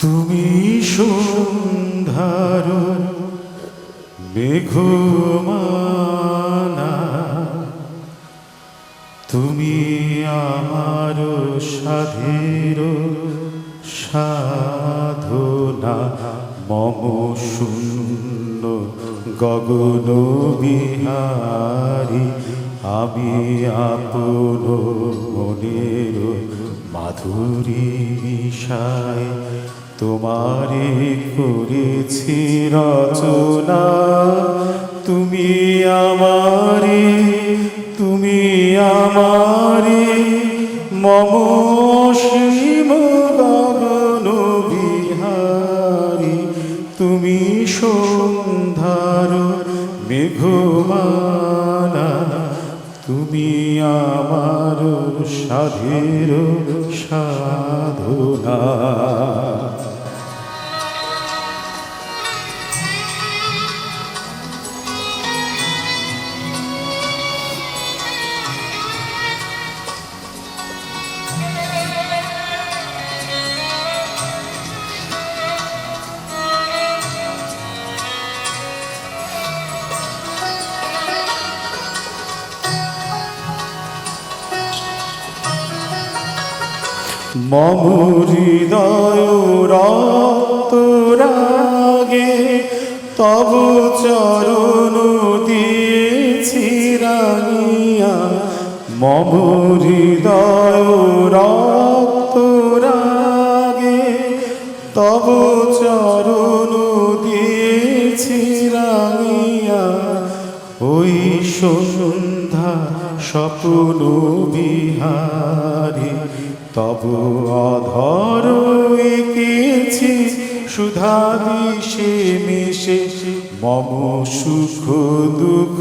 তুমি সন্ধ্যার মেঘমালা, তুমি আমার সাধের সাধনা। মম শূন্য গগন বিহারী, আমি আপন মনের মাধুরী মিশায় তোমারে করেছি রচনা। তুমি আমারে, তুমি আমারে মম অসীম গগন বিহারী। তুমি সন্ধ্যার মেঘমালা, তুমি আমার সাধের সাধনা। মম হৃদয় রক্তরাগে তব চরণ দিয়েছি রাঙিয়া। মম হৃদয় রক্তরাগে তব চরণ দিয়েছি রাঙিয়া। ওই সন্ধ্যা স্বপ্ন বিহারী, তব অধর এঁকেছি সুধা দিশে মিশে। মম সুখ দুঃখ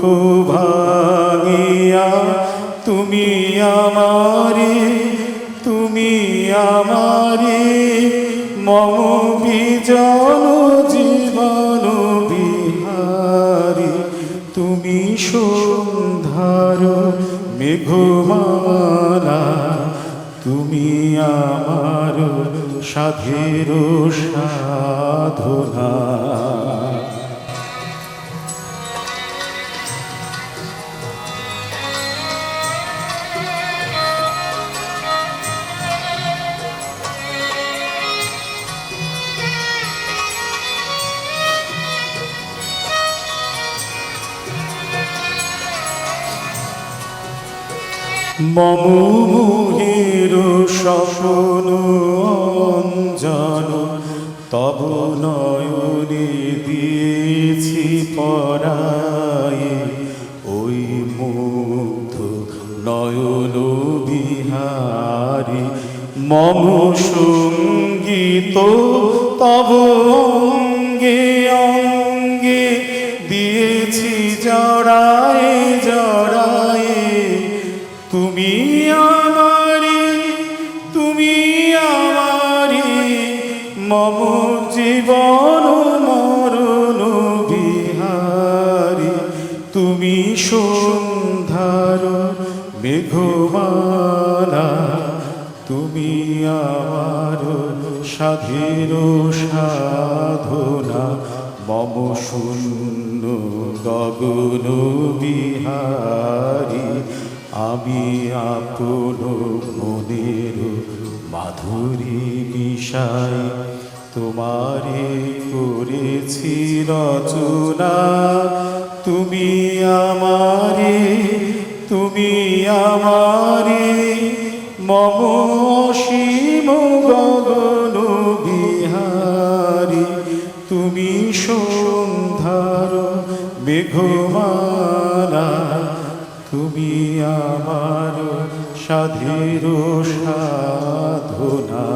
ভাঙিয়া, তুমি আমারে, তুমি আমারে মম বিজন জীবন বিহারী। তুমি সন্ধ্যার মেঘমালা, তুমি আমার সাধের সাধনা। মম মোহের স্বপ্ন অঞ্জন তব নয়নে দিয়েছি পরায়ে। ওই মুগ্ধ নয়ন বিহারী, মম সঙ্গীত তব অঙ্গে অঙ্গে দিয়েছি জড়ায়ে জড়ায়ে। তুমি আমারে, তুমি আমারে মম জীবন মরণ বিহারী। তুমি সন্ধ্যার মেঘমালা, তুমি আমার সাধের সাধনা। মম শূন্য গগন বিহারী, আমি আপন মনের মাধুরী মিশাই তোমারে করেছি রচনা। তুমি আমারে, তুমি আমারে মম অসীম গগন বিহারী। তুমি সন্ধ্যার মেঘমালা, তুমি আমার সাধের সাধনা।